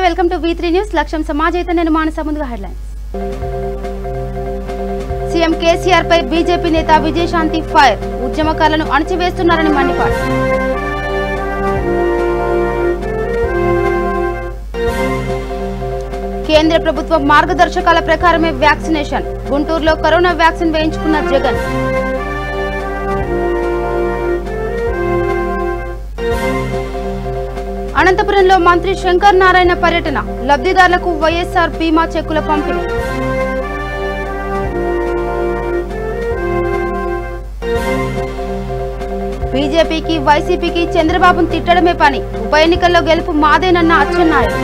Welcome to V3 news. లక్ష్యం సమాజైతే మానస ముందుగా headlines. CM KCR పై BJP నేత విజయశాంతి ఫైర్. ఉద్యమకారులను అణచివేస్తున్నారని మండిపాడు. కేంద్ర ప్రభుత్వ మార్గదర్శకాల ప్రకారమే వ్యాక్సినేషన్. గుంటూరులో కరోనా వ్యాక్సిన్ వేయించుకున్న జగన్. అనంతపురంలో మంత్రి శంకర్ నారాయణ పర్యటన. లబ్ధిదారులకు వైఎస్ఆర్ బీమా చెక్కుల పంపిణీ. బీజేపీకి వైసీపీకి చంద్రబాబును తిట్టడమే పని. ఉప ఎన్నికల్లో గెలుపు మాదేనన్న అచ్చెన్నాయుడు.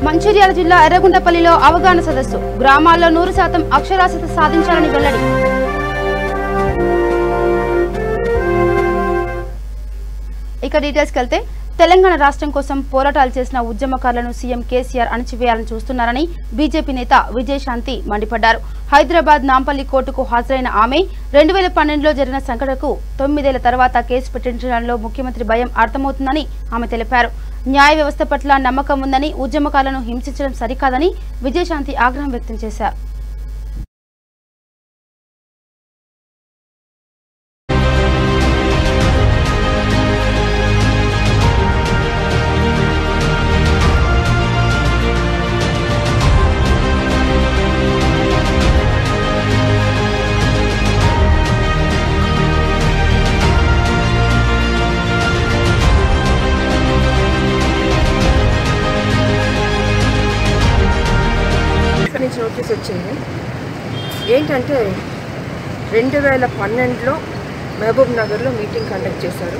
మంచిర్యాల జిల్లా ఎర్రగుంటపల్లిలో అవగాహన సదస్సు. గ్రామాల్లో 100% అక్షరాస్యత సాధించాలని వెల్లడి. ఇక డీటెయిల్స్కి వెళ్తే తెలంగాణ రాష్ట్రం కోసం పోరాటాలు చేసిన ఉద్యమకారులను సీఎం కేసీఆర్ అణచివేయాలని చూస్తున్నారని బీజేపీ నేత విజయశాంతి మండిపడ్డారు. హైదరాబాద్ నాంపల్లి కోర్టుకు హాజరైన ఆమె 2012లో జరిగిన సంఘటనకు 9 ఏళ్ల తర్వాత కేసు పెట్టించడంలో ముఖ్యమంత్రి భయం అర్థమవుతుందని ఆమె తెలిపారు. న్యాయ వ్యవస్థ పట్ల నమ్మకం ఉందని, ఉద్యమకారులను హింసించడం సరికాదని విజయశాంతి ఆగ్రహం వ్యక్తం చేశారు. నోటీస్ వచ్చింది. ఏంటంటే 2012లో మహబూబ్ నగర్లో మీటింగ్ కండక్ట్ చేశారు.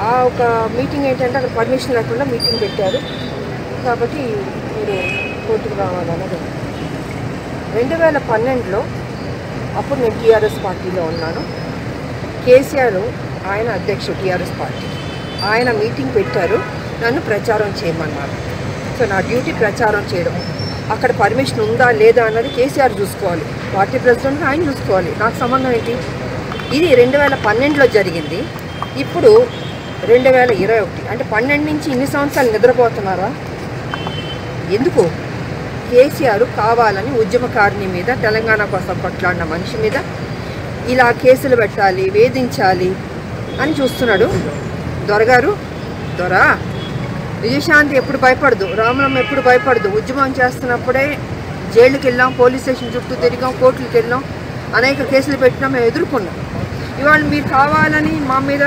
ఆ ఒక మీటింగ్ ఏంటంటే అక్కడ పర్మిషన్ లేకుండా మీటింగ్ పెట్టారు కాబట్టి మీరు కోర్టుకు రావాలన్నది. 2012లో అప్పుడు నేను టీఆర్ఎస్ పార్టీలో ఉన్నాను. కేసీఆర్ ఆయన అధ్యక్షుడు టీఆర్ఎస్ పార్టీ, ఆయన మీటింగ్ పెట్టారు, నన్ను ప్రచారం చేయమన్నారు. సో నా డ్యూటీ ప్రచారం చేయడం. అక్కడ పర్మిషన్ ఉందా లేదా అన్నది కేసీఆర్ చూసుకోవాలి, పార్టీ ప్రెసిడెంట్ ఆయన చూసుకోవాలి, నాకు సంబంధం ఏంటి? ఇది 2012లో జరిగింది. ఇప్పుడు 2021 అంటే 12 నుంచి ఇన్ని సంవత్సరాలు నిద్రపోతున్నారా? ఎందుకు? కేసీఆర్ కావాలని ఉద్యమకారిణి మీద, తెలంగాణ కోసం కొట్లాడిన మనిషి మీద ఇలా కేసులు పెట్టాలి, వేధించాలి అని చూస్తున్నాడు. దొరగారు, దొరా విజయశాంతి ఎప్పుడు భయపడదు, రామలమ్మ ఎప్పుడు భయపడదు. ఉద్యమం చేస్తున్నప్పుడే జైలుకి వెళ్ళాం, పోలీస్ స్టేషన్ చుట్టూ తిరిగాం, కోర్టులకు వెళ్ళాం, అనేక కేసులు పెట్టినా మేము ఎదుర్కొన్నాం. ఇవాళ మీరు కావాలని మా మీద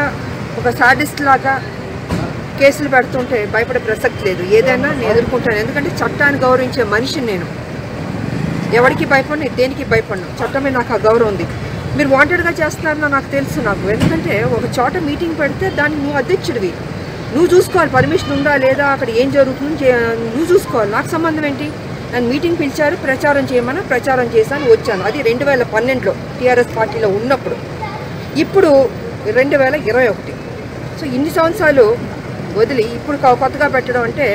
ఒక సాడిస్ట్ లాగా కేసులు పెడుతుంటే భయపడే ప్రసక్తి లేదు. ఏదైనా నేను ఎదుర్కొంటాను, ఎందుకంటే చట్టాన్ని గౌరవించే మనిషిని నేను. ఎవరికి భయపడినా, దేనికి భయపడినా, చట్టమే నాకు ఆ గౌరవం ఉంది. మీరు వాంటెడ్గా చేస్తున్నారో నాకు తెలుసు. ఎందుకంటే ఒక చోట మీటింగ్ పెడితే దానికి నువ్వు అధ్యక్షుడివి, నువ్వు చూసుకోవాలి పర్మిషన్ ఉందా లేదా, అక్కడ ఏం జరుగుతుంది నువ్వు చూసుకోవాలి. నాకు సంబంధం ఏంటి? నన్ను మీటింగ్ పిలిచారు, ప్రచారం చేయమని ప్రచారం చేశాను, వచ్చాను. అది 2012లో టీఆర్ఎస్ పార్టీలో ఉన్నప్పుడు. ఇప్పుడు 2021. సో ఇన్ని సంవత్సరాలు వదిలి ఇప్పుడు కొత్తగా పెట్టడం అంటే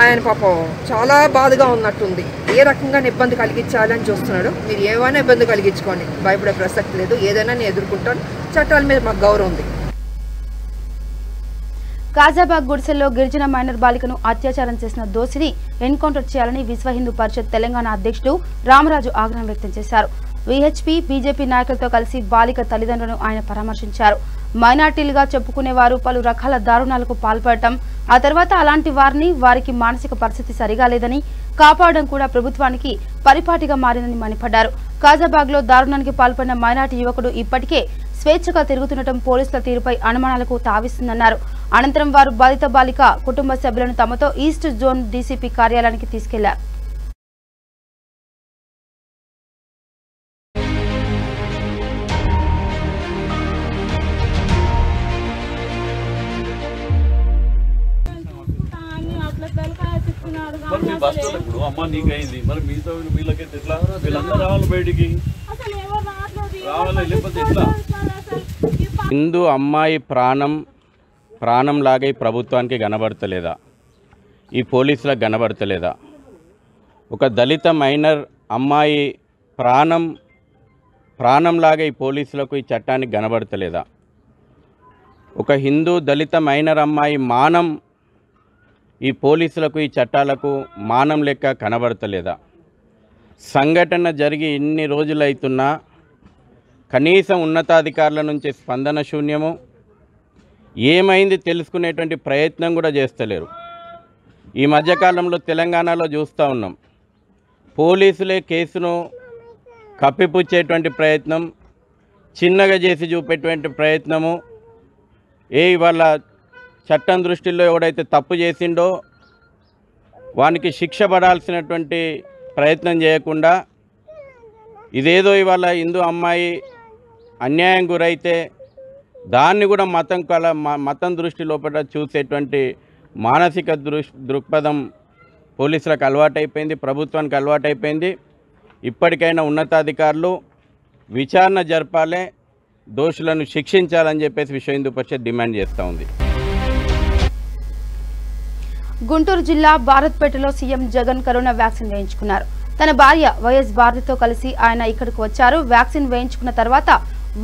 ఆయన పాపం చాలా బాధగా ఉన్నట్టుంది. ఏ రకంగా ఇబ్బంది కలిగించాలని చూస్తున్నాడు. మీరు ఏమైనా ఇబ్బంది కలిగించుకోండి, భయపడే ప్రసక్తి లేదు. ఏదైనా నేను ఎదుర్కొంటాను, చట్టాల మీద మాకు గౌరవం ఉంది. కాజాబాగ్ గుడిసెల్లో గిరిజన మైనర్ బాలికను అత్యాచారం చేసిన దోషిని ఎన్కౌంటర్ చేయాలని విశ్వ హిందూ పరిషత్ తెలంగాణ అధ్యక్షుడు రామరాజు ఆగ్రహం వ్యక్తం చేశారు. విహెచ్పీ బీజేపీ నాయకులతో కలిసి బాలిక తల్లిదండ్రులను ఆయన పరామర్శించారు. మైనార్టీలుగా చెప్పుకునేవారు పలు రకాల దారుణాలకు పాల్పడటం, ఆ తర్వాత అలాంటి వారికి మానసిక పరిస్థితి సరిగా లేదని, కాపాడడం కూడా ప్రభుత్వానికి పరిపాటిగా మారిందని మండిపడ్డారు. కాజాబాగ్ లో దారుణానికి పాల్పడిన మైనార్టీ యువకుడు ఇప్పటికే స్వేచ్ఛగా తిరుగుతుండటం పోలీసుల తీరుపై అనుమానాలకు తావిస్తుందన్నారు. అనంతరం వారు బాధిత బాలిక కుటుంబ సభ్యులను తమతో ఈస్ట్ జోన్ డీసీపీ కార్యాలయానికి తీసుకెళ్లారు. హిందూ అమ్మాయి ప్రాణంలాగా ఈ ప్రభుత్వానికి కనబడతలేదా? ఈ పోలీసులకు కనబడతలేదా? ఒక దళిత మైనర్ అమ్మాయి ప్రాణంలాగా ఈ పోలీసులకు ఈ చట్టానికి కనబడతలేదా? ఒక హిందూ దళిత మైనర్ అమ్మాయి మానం ఈ పోలీసులకు ఈ చట్టాలకు మానం లెక్క కనబడతలేదా? సంఘటన జరిగి ఇన్ని రోజులైతున్నా కనీసం ఉన్నతాధికారుల నుంచి స్పందన శూన్యము, ఏమైంది తెలుసుకునేటువంటి ప్రయత్నం కూడా చేస్తలేరు. ఈ మధ్యకాలంలో తెలంగాణలో చూస్తూ ఉన్నాం, పోలీసులే కేసును కప్పిపుచ్చేటువంటి ప్రయత్నం, చిన్నగా చేసి చూపేటువంటి ప్రయత్నము, ఇవాళ చట్టం దృష్టిలో ఎవడైతే తప్పు చేసిండో వానికి శిక్ష పడాల్సినటువంటి ప్రయత్నం చేయకుండా ఇదేదో ఇవాళ హిందూ అమ్మాయి అన్యాయం గురైతే దాన్ని కూడా మతం దృష్టి లోపల చూసేటువంటి మానసిక దృక్పథం పోలీసులకు అలవాటైపోయింది, ప్రభుత్వానికి అలవాటైపోయింది. ఇప్పటికైనా ఉన్నతాధికారులు విచారణ జరపాలి, దోషులను శిక్షించాలని చెప్పేసి విశ్వ హిందూ పరిషత్ డిమాండ్ చేస్తూ ఉంది. గుంటూరు జిల్లా భారత్పేటలో సీఎం జగన్ కరోనా వ్యాక్సిన్ వేయించుకున్నారు. తన భార్య వైఎస్ భారతితో కలిసి ఆయన ఇక్కడికి వచ్చారు. వ్యాక్సిన్ వేయించుకున్న తర్వాత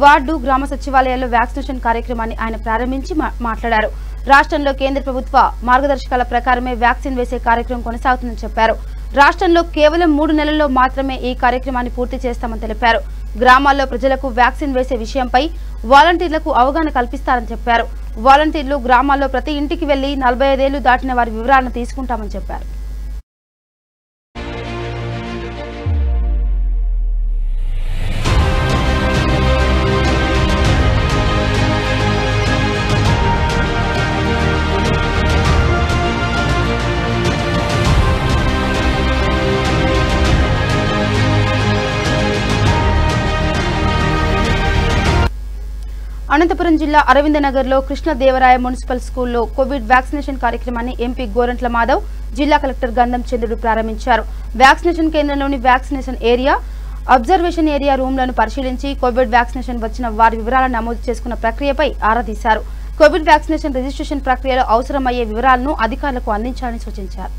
వార్డు గ్రామ సచివాలయాల్లో వ్యాక్సినేషన్ కార్యక్రమాన్ని ఆయన ప్రారంభించి మాట్లాడారు. రాష్ట్రంలో కేంద్ర ప్రభుత్వ మార్గదర్శకాల ప్రకారమే వ్యాక్సిన్ వేసే కార్యక్రమం కొనసాగుతుందని చెప్పారు. రాష్ట్రంలో కేవలం 3 నెలల్లో మాత్రమే ఈ కార్యక్రమాన్ని పూర్తి చేస్తామని తెలిపారు. గ్రామాల్లో ప్రజలకు వ్యాక్సిన్ వేసే విషయంపై వాలంటీర్లకు అవగాహన కల్పిస్తారని చెప్పారు. వాలంటీర్లు గ్రామాల్లో ప్రతి ఇంటికి వెళ్లి 45 ఏళ్లు దాటిన వారి వివరాలను తీసుకుంటామని చెప్పారు. అనంతపురం జిల్లా అరవిందనగర్లో కృష్ణదేవరాయ మున్సిపల్ స్కూల్లో కోవిడ్ వ్యాక్సినేషన్ కార్యక్రమాన్ని ఎంపీ గోరంట్ల మాధవ్, జిల్లా కలెక్టర్ గంధం చంద్రుడు ప్రారంభించారు. వ్యాక్సినేషన్ కేంద్రంలోని వ్యాక్సినేషన్ ఏరియా, అబ్జర్వేషన్ ఏరియా రూమ్లను పరిశీలించి కోవిడ్ వ్యాక్సినేషన్ వచ్చిన వారి వివరాలను నమోదు చేసుకున్న ప్రక్రియపై ఆరా తీశారు. కోవిడ్ వ్యాక్సినేషన్ రిజిస్ట్రేషన్ ప్రక్రియలో అవసరమయ్యే వివరాలను అధికారులకు అందించాలని సూచించారు.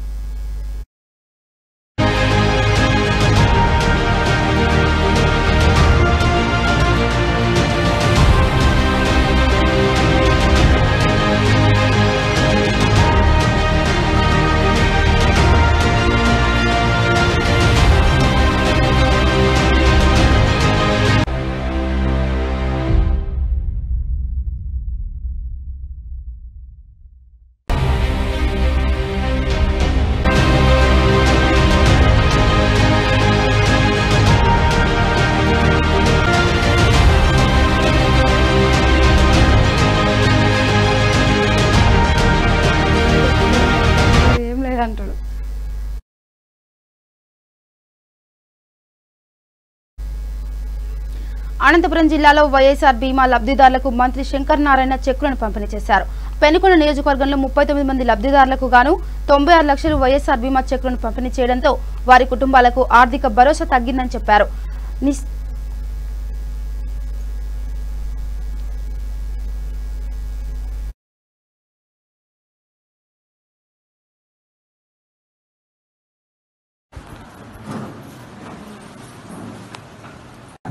అనంతపురం జిల్లాలో వైఎస్ఆర్ బీమా లబ్ధిదారులకు మంత్రి శంకర్ నారాయణ చెక్కులను పంపిణీ చేశారు. పెనుకొండ నియోజకవర్గంలో 39 మంది లబ్ధిదారులకు గాను 96 లక్షలు వైఎస్ఆర్ బీమా చెక్కులను పంపిణీ చేయడంతో వారి కుటుంబాలకు ఆర్థిక భరోసా తగ్గిందని చెప్పారు.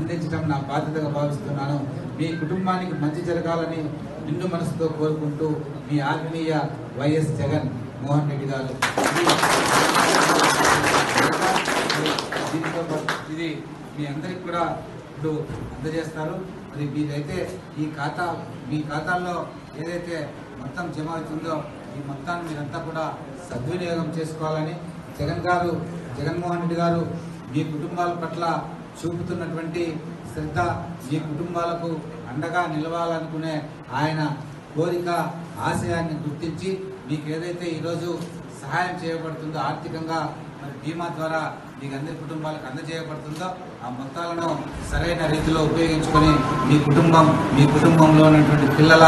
అందించడం నా బాధ్యతగా భావిస్తున్నాను. మీ కుటుంబానికి మంచి జరగాలని నిండు మనసుతో కోరుకుంటూ మీ ఆత్మీయ వైఎస్ జగన్ మోహన్ రెడ్డి గారు. ఇది మీ అందరికి కూడా ఇప్పుడు అందజేస్తారు. మరి మీరైతే మీ ఖాతాల్లో ఏదైతే మొత్తం జమ అవుతుందో ఈ మొత్తాన్ని మీరంతా కూడా సద్వినియోగం చేసుకోవాలని జగన్మోహన్ రెడ్డి గారు మీ కుటుంబాల పట్ల చూపుతున్నటువంటి శ్రద్ధ, మీ కుటుంబాలకు అండగా నిలవాలనుకునే ఆయన కోరిక, ఆశయాన్ని గుర్తించి మీకు ఏదైతే ఈరోజు సహాయం చేయబడుతుందో ఆర్థికంగా మరి బీమా ద్వారా మీకు అందరి కుటుంబాలకు అందజేయబడుతుందో ఆ మొత్తాలను సరైన రీతిలో ఉపయోగించుకొని మీ కుటుంబంలో ఉన్నటువంటి పిల్లల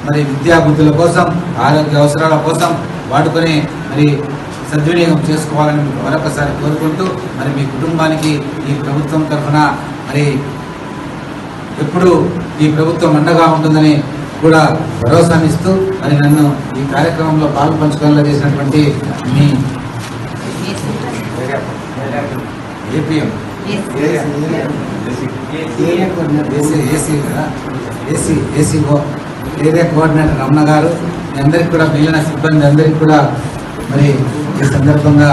మరి విద్యాబుద్ధుల కోసం, ఆరోగ్య అవసరాల కోసం వాడుకొని మరి సద్వినియోగం చేసుకోవాలని మరొకసారి కోరుకుంటూ మరి మీ కుటుంబానికి ఈ ప్రభుత్వం తరఫున మరి ఎప్పుడు ఈ ప్రభుత్వం అండగా ఉంటుందని కూడా భరోసానిస్తూ మరి నన్ను ఈ కార్యక్రమంలో పాల్పంచడంలో చేసినటువంటి మీ ఏపీఎం ఏసీఓ ఏరియా కోఆర్డినేటర్ రమణ గారు, మీ అందరికీ కూడా మిగిలిన సిబ్బంది అందరికీ కూడా మరి ఈ సందర్భంగా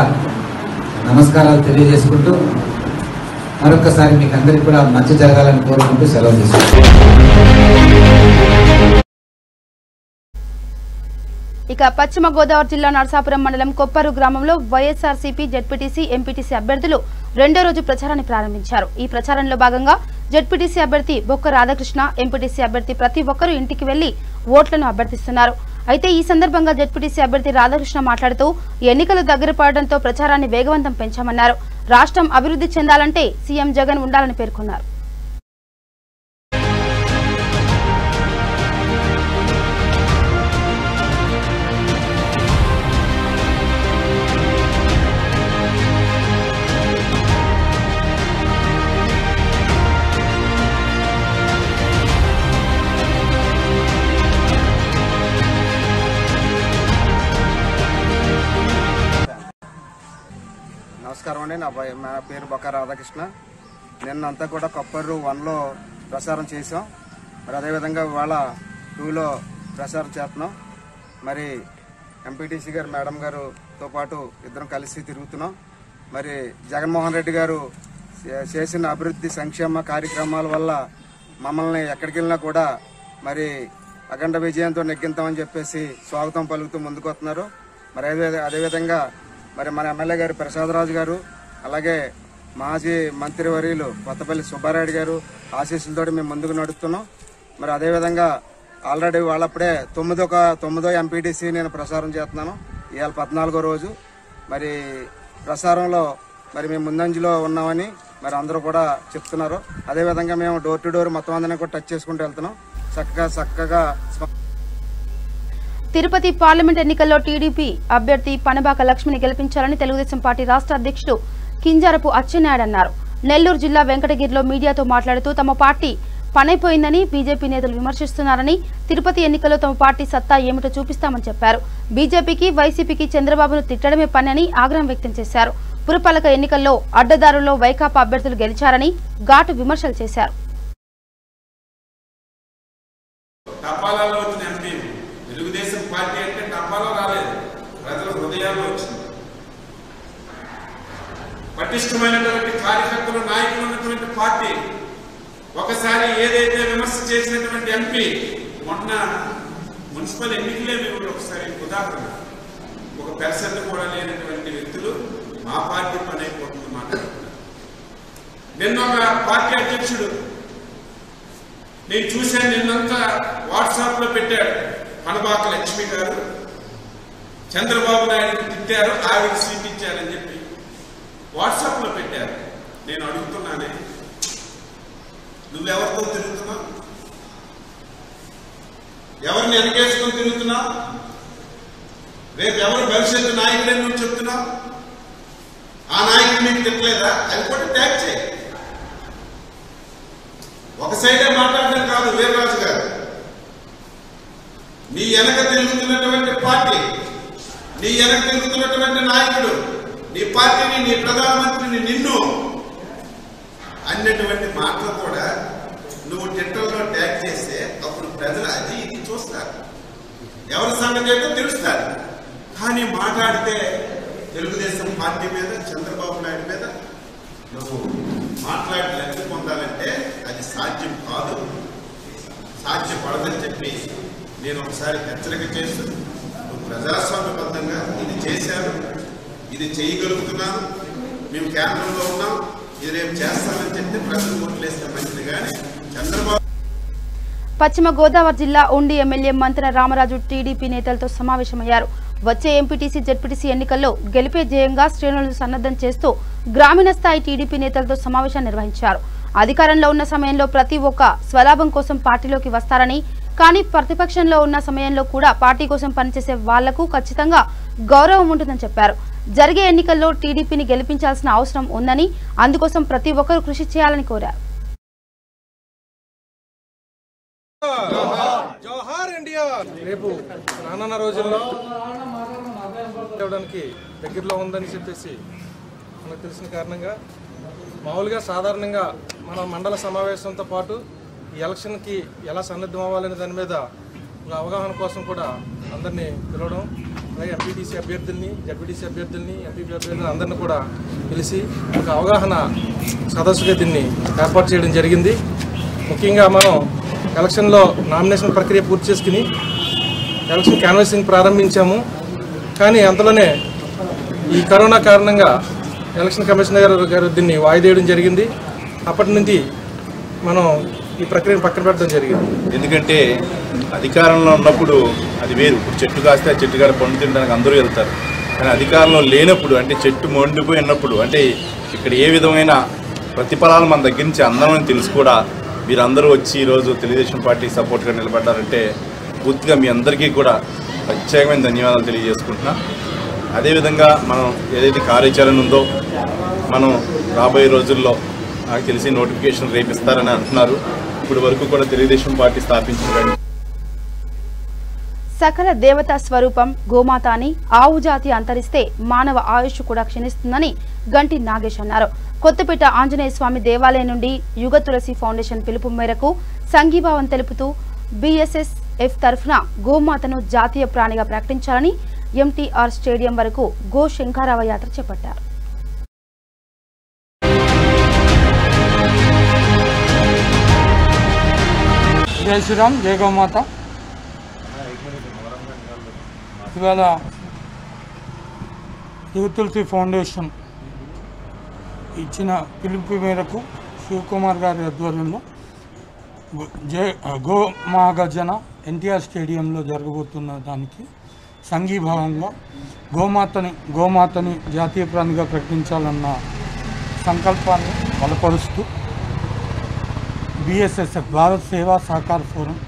నమస్కారాలు తెలియజేసుకుంటూ మరొకసారి మీకు అందరికీ కూడా మంచి జరగాలని కోరుకుంటూ సెలవు తీసుకుంటాం. ఇక పశ్చిమ గోదావరి జిల్లా నరసాపురం మండలం కొప్పరు గ్రామంలో వైఎస్ఆర్సీపీ జెడ్పీటీసీ ఎంపీటీసీ అభ్యర్థులు రెండో రోజు ప్రచారాన్ని ప్రారంభించారు. ఈ ప్రచారంలో భాగంగా జెడ్పీటీసీ అభ్యర్థి బొక్క రాధాకృష్ణ, ఎంపీటీసీ అభ్యర్థి ప్రతి ఒక్కరూ ఇంటికి వెళ్లి ఓట్లను అభ్యర్థిస్తున్నారు. అయితే ఈ సందర్భంగా జెడ్పీటీసీ అభ్యర్థి రాధాకృష్ణ మాట్లాడుతూ ఎన్నికలు దగ్గర పడడంతో ప్రచారాన్ని వేగవంతం పెంచామన్నారు. రాష్ట్రం అభివృద్ధి చెందాలంటే సీఎం జగన్ ఉండాలని పేర్కొన్నారు. నమస్కారం అండి. నా పేరు బొక్క రాధాకృష్ణ. నిన్నంతా కూడా కొప్పర్రు 1లో ప్రసారం చేసాం. మరి అదేవిధంగా ఇవాళ 2లో ప్రసారం చేస్తున్నాం. మరి ఎంపీటీసీ గారు మేడం గారుతో పాటు ఇద్దరం కలిసి తిరుగుతున్నాం. మరి జగన్మోహన్ రెడ్డి గారు చేసిన అభివృద్ధి సంక్షేమ కార్యక్రమాల వల్ల మమ్మల్ని ఎక్కడికి వెళ్ళినా కూడా మరి అఖండ విజయంతో నెగ్గింతామని చెప్పేసి స్వాగతం పలుకుతూ ముందుకు వస్తున్నారు. మరి అదేవిధంగా మరి మన ఎమ్మెల్యే గారు ప్రసాదరాజు గారు, అలాగే మాజీ మంత్రివర్యులు కొత్తపల్లి సుబ్బారెడ్డి గారు ఆశీస్సులతో మేము ముందుకు నడుస్తున్నాం. మరి అదేవిధంగా ఆల్రెడీ వాళ్ళప్పుడే 9వ ఎంపీటీసీ నేను ప్రసారం చేస్తున్నాను. ఇవాళ 14వ రోజు. మరి ప్రసారంలో మరి మేము ముందంజలో ఉన్నామని మరి అందరూ కూడా చెప్తున్నారు. అదేవిధంగా మేము డోర్ టు డోర్ మొత్తం అందరినీ కూడా టచ్ చేసుకుంటూ వెళ్తున్నాం. చక్కగా తిరుపతి పార్లమెంట్ ఎన్నికల్లో టీడీపీ అభ్యర్థి పనబాక లక్ష్మిని గెలిపించాలని తెలుగుదేశం పార్టీ రాష్ట్ర అధ్యక్షుడు కింజారపు అచ్చెన్నాయుడు అన్నారు. నెల్లూరు జిల్లా వెంకటగిరిలో మీడియాతో మాట్లాడుతూ తమ పార్టీ పనైపోయిందని బీజేపీ నేతలు విమర్శిస్తున్నారని, తిరుపతి ఎన్నికల్లో తమ పార్టీ సత్తా ఏమిటో చూపిస్తామని చెప్పారు. బీజేపీకి, వైసీపీకి చంద్రబాబును తిట్టడమే పని అని ఆగ్రహం వ్యక్తం చేశారు. పురపాలక ఎన్నికల్లో అడ్డదారుల్లో వైకాపా అభ్యర్థులు గెలిచారని ఘాటు విమర్శలు చేశారు. తెలుగుదేశం పార్టీ అంటే టపాలో రాలేదు, ప్రజల హృదయాల్లో వచ్చింది. పటిష్టమైనటువంటి కార్యకర్తలు, నాయకులు ఉన్నటువంటి పార్టీ. ఒకసారి ఏదైతే విమర్శ చేసినటువంటి ఎంపీ మొన్న మున్సిపల్ ఎన్నికలే మేము ఒకసారి ఉదాహరణ, ఒక పెర్సెంట్ కూడా లేనటువంటి వ్యక్తులు మా పార్టీ పని అయిపోతుంది మాట్లాడుతున్నారు. నిన్న ఒక పార్టీ అధ్యక్షుడు నేను చూశాను, నిన్నంతా వాట్సాప్ లో పెట్టాడు. పనబాక లక్ష్మి గారు చంద్రబాబు నాయుడు తిట్టారు, ఆవిడ సీట్ ఇచ్చారని చెప్పి వాట్సాప్ లో పెట్టారు. నేను అడుగుతున్నానే, నువ్వెవరితో తిరుగుతున్నావు? ఎవరిని వెనకేసుకొని తిరుగుతున్నావు? రేపు ఎవరు భవిష్యత్తు నాయకుడని నువ్వు చెప్తున్నావు? ఆ నాయకుడు నీకు తిట్టలేదా? అది కూడా ట్యాగ్ చేయి. ఒక సైడే మాట్లాడడం కాదు. వీర్రాజు గారు, నీ వెనక తిరుగుతున్నటువంటి పార్టీ, నీ వెనక తిరుగుతున్నటువంటి నాయకుడు, నీ పార్టీని, నీ ప్రధానమంత్రిని, నిన్ను అన్నటువంటి మాటలు కూడా నువ్వు ట్విట్టర్లో ట్యాగ్ చేస్తే అప్పుడు ప్రజలు అది ఇది చూస్తారు, ఎవరి సంగతి అయితే తెలుస్తారు. కానీ మాట్లాడితే తెలుగుదేశం పార్టీ మీద, చంద్రబాబు నాయుడు మీద నువ్వు మాట్లాడి లబ్ధి పొందాలంటే అది సాధ్యం కాదు, సాధ్యపడదని చెప్పి నేను ఒకసారి హెచ్చరిక చేస్తూ, నువ్వు ప్రజాస్వామ్యబద్ధంగా ఇది చేశారు, ఇది చేయగలుగుతున్నాను, మేము కేంద్రంలో ఉన్నాం, ఇది రేపు చేస్తామని చెప్పి ప్రజలు ఓట్లేస్తే మంచిది. కానీ చంద్రబాబు. పశ్చిమ గోదావరి జిల్లా ఉండి ఎమ్మెల్యే మంత్ర రామరాజు టీడీపీ నేతలతో సమావేశమయ్యారు. వచ్చే ఎంపీటీసీ, జెడ్పీటీసీ ఎన్నికల్లో గెలిపే ధ్యేయంగా శ్రేణులను సన్నద్ధం చేస్తూ గ్రామీణ స్థాయి టీడీపీ నేతలతో సమావేశాన్ని నిర్వహించారు. అధికారంలో ఉన్న సమయంలో ప్రతి ఒక్క స్వలాభం కోసం పార్టీలోకి వస్తారని, కానీ ప్రతిపక్షంలో ఉన్న సమయంలో కూడా పార్టీ కోసం పనిచేసే వాళ్లకు ఖచ్చితంగా గౌరవం ఉంటుందని చెప్పారు. జరిగే ఎన్నికల్లో టీడీపీని గెలిపించాల్సిన అవసరం ఉందని, అందుకోసం ప్రతి ఒక్కరూ కృషి చేయాలని కోరారు. రేపు రానున్న రోజుల్లో ఇవ్వడానికి దగ్గరలో ఉందని చెప్పేసి మనకు తెలిసిన కారణంగా మామూలుగా సాధారణంగా మన మండల సమావేశంతో పాటు ఈ ఎలక్షన్కి ఎలా సన్నద్ధం అవ్వాలనే దాని మీద ఒక అవగాహన కోసం కూడా అందరినీ పిలవడం, అలాగే ఎంపీటీసీ అభ్యర్థుల్ని, జడ్పీటీసీ అభ్యర్థుల్ని, ఎంపీపీ అభ్యర్థులని అందరినీ కూడా పిలిచి ఒక అవగాహన సదస్సుగా దీన్ని ఏర్పాటు చేయడం జరిగింది. ముఖ్యంగా మనం ఎలక్షన్లో నామినేషన్ ప్రక్రియ పూర్తి చేసుకుని ఎలక్షన్ క్యాన్వాసింగ్ ప్రారంభించాము. కానీ అంతలోనే ఈ కరోనా కారణంగా ఎలక్షన్ కమిషనర్ గారు దీన్ని వాయిదేయడం జరిగింది. అప్పటి నుంచి మనం ఈ ప్రక్రియను పక్కన పెట్టడం జరిగింది. ఎందుకంటే అధికారంలో ఉన్నప్పుడు అది వేరు. ఇప్పుడు చెట్టు కాస్తే ఆ చెట్టు కాడ పండు తినడానికి అందరూ వెళ్తారు. కానీ అధికారంలో లేనప్పుడు, అంటే చెట్టు మొండిపోయి ఉన్నప్పుడు, అంటే ఇక్కడ ఏ విధమైన ప్రతిఫలాలు మన దగ్గర నుంచి అందమని తెలుసు కూడా మీరందరూ వచ్చి ఈరోజు తెలుగుదేశం పార్టీ సపోర్ట్గా నిలబడ్డారంటే పూర్తిగా మీ అందరికీ కూడా ప్రత్యేకమైన ధన్యవాదాలు తెలియజేసుకుంటున్నా. అదేవిధంగా మనం ఏదైతే కార్యాచరణ ఉందో మనం రాబోయే రోజుల్లో నాకు తెలిసి నోటిఫికేషన్ రేపు ఇస్తారని అంటున్నారు. ఇప్పుడు వరకు కూడా తెలుగుదేశం పార్టీ స్థాపించిన సకల దేవతా స్వరూపం గోమాత అని ఆవు జాతి అంతరిస్తే మానవ ఆయుష్ కూడా క్షీణిస్తుందని గంటి నాగేష్ అన్నారు. కొత్తపేట ఆంజనేయ స్వామి దేవాలయం నుండి యుగ తులసి ఫౌండేషన్ పిలుపు మేరకు సంఘీభావం తెలుపుతూ బీఎస్ఎస్ఎఫ్ తరఫున గోమాతను జాతీయ ప్రాణిగా ప్రకటించాలని ఎంటీఆర్ స్టేడియం వరకు గో శంఖారావ యాత్ర చేపట్టారు. జై శ్రీరామ్, జై గోమాత. ఇవాళ యుగ తులసి ఫౌండేషన్ ఇచ్చిన పిలుపు మేరకు శివకుమార్ గారి ఆధ్వర్యంలో గో మహాగర్జన ఎన్టీఆర్ స్టేడియంలో జరగబోతున్న దానికి సంఘీభావంగా గోమాతని జాతీయ ప్రాణిగా ప్రకటించాలన్న సంకల్పాన్ని బలపరుస్తూ బీఎస్ఎస్ఎఫ్ భారత్ సేవా సహకార ఫోరం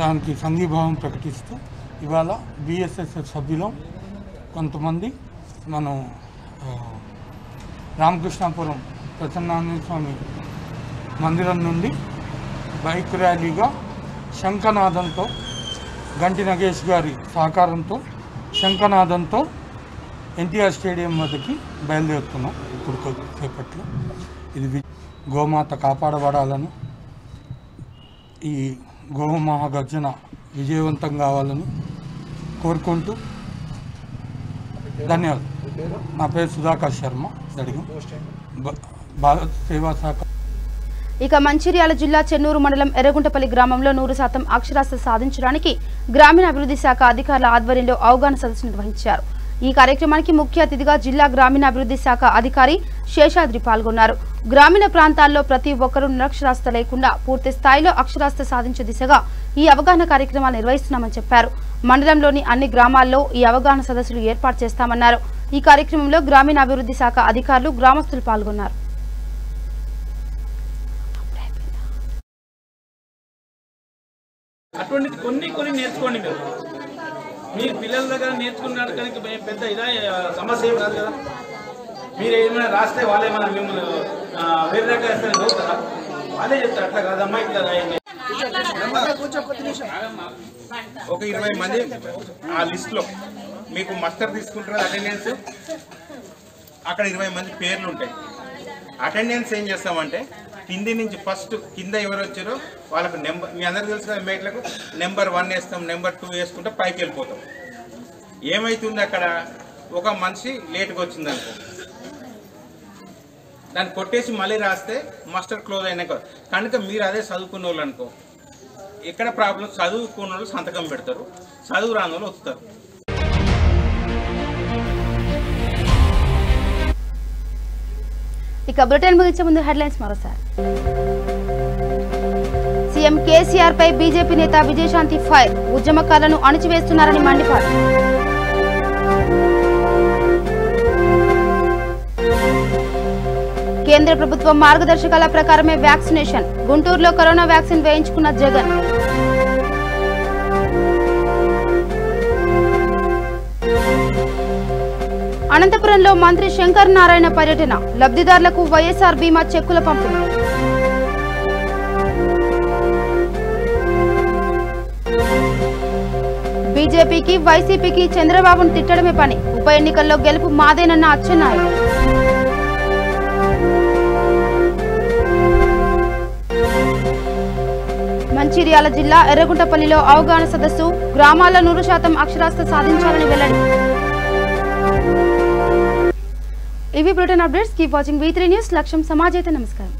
దానికి సంఘీభావం ప్రకటిస్తూ ఇవాళ బీఎస్ఎస్ఎఫ్ సభ్యులు కొంతమంది మనం రామకృష్ణాపురం ప్రసన్నాంజనేయ స్వామి మందిరం నుండి బైక్ ర్యాలీగా శంఖనాదంతో గంటి నగేష్ గారి సహకారంతో శంఖనాదంతో ఎన్టీఆర్ స్టేడియం వద్దకి బయలుదేరుతున్నాం. ఇప్పుడు కొద్దిసేపట్లో ఇది గోమాత కాపాడబడాలని, ఈ గో మహాగర్జన విజయవంతం కావాలని కోరుకుంటూ ధన్యవాదాలు. నా పేరు సుధాకర్ శర్మ, భారత్ సేవా సహకార. ఇక మంచిర్యాల జిల్లా చెన్నూరు మండలం ఎర్రగుంటపల్లి గ్రామంలో 100% అక్షరాస్యత సాధించడానికి గ్రామీణాభివృద్ధి శాఖ అధికారుల ఆధ్వర్యంలో అవగాహన సదస్సు నిర్వహించారు. ఈ కార్యక్రమానికి ముఖ్య అతిథిగా జిల్లా గ్రామీణాభివృద్ధి శాఖ అధికారి శేషాద్రి పాల్గొన్నారు. గ్రామీణ ప్రాంతాల్లో ప్రతి ఒక్కరూ నిరక్షరాస్యత లేకుండా పూర్తి స్థాయిలో అక్షరాస్యత సాధించే దిశగా ఈ అవగాహన కార్యక్రమాలు నిర్వహిస్తున్నామని చెప్పారు. మండలంలోని అన్ని గ్రామాల్లో ఈ అవగాహన సదస్సులు ఏర్పాటు చేస్తామన్నారు. ఈ కార్యక్రమంలో గ్రామీణాభివృద్ధి శాఖ అధికారులు, గ్రామస్తులు పాల్గొన్నారు. అటువంటిది కొన్ని నేర్చుకోండి. మీరు పిల్లల దగ్గర నేర్చుకున్నడానికి పెద్ద ఇదా సమస్య ఏం కాదు కదా. మీరు ఏమైనా రాస్తే వాళ్ళేమైనా మిమ్మల్ని వేరే దగ్గర చదువుతారా? వాళ్ళే చెప్తారు అట్లా కాదమ్మా ఇట్లా రాయండి. ఒక 20 మంది ఆ లిస్ట్లో మీకు మస్టర్ తీసుకుంటారు అటెండెన్స్. అక్కడ 20 మంది పేర్లు ఉంటాయి. అటెండెన్స్ ఏం చేస్తామంటే కింది నుంచి ఫస్ట్ కింద ఎవరు వచ్చారో వాళ్ళకు నెంబర్, మీ అందరికి తెలుసు కదా, మేట్లకు నెంబర్ 1 వేస్తాం, నెంబర్ 2 వేసుకుంటే పైకి వెళ్ళిపోతాం. ఏమవుతుంది అక్కడ, ఒక మనిషి లేట్గా వచ్చిందనుకో దాన్ని కొట్టేసి మళ్ళీ రాస్తే మాస్టర్ క్లోజ్ అయినాక కనుక మీరు అదే చదువుకున్న వాళ్ళు అనుకో ఎక్కడ ప్రాబ్లం, చదువుకున్న వాళ్ళు సంతకం పెడతారు, చదువు రాని వాళ్ళు వస్తారు. ఇక బ్రిటన్ ముగించే ముందు హెడ్లైన్స్ మరోసారి. సీఎం కేసీఆర్ పై బీజేపీ నేత విజయశాంతి ఫైర్, ఉద్యమకారులను అణిచివేస్తున్నారని మండిపాటు. కేంద్ర ప్రభుత్వం మార్గదర్శకాల ప్రకారమే వ్యాక్సినేషన్, గుంటూరులో కరోనా వ్యాక్సిన్ వేయించుకున్న జగన్. అనంతపురంలో మంత్రి శంకర్ నారాయణ పర్యటన, లబ్ధిదారులకు వైఎస్ఆర్ బీమా చెక్కుల పంపిణీ. బీజేపీకి వైసీపీకి చంద్రబాబును తిట్టడమే పని, ఉప ఎన్నికల్లో గెలుపు మాదేనన్న అచ్చెన్నాయుడు. మంచిర్యాల మంచిర్యాల జిల్లా ఎర్రగుంటపల్లిలో అవగాహన సదస్సు గ్రామాల్లో 100% అక్షరాస్యత సాధించాలని వెల్లడి. ఇవి Britain updates. Keep watching V3 news. లక్ష్యం సమాజైతే. నమస్కారం.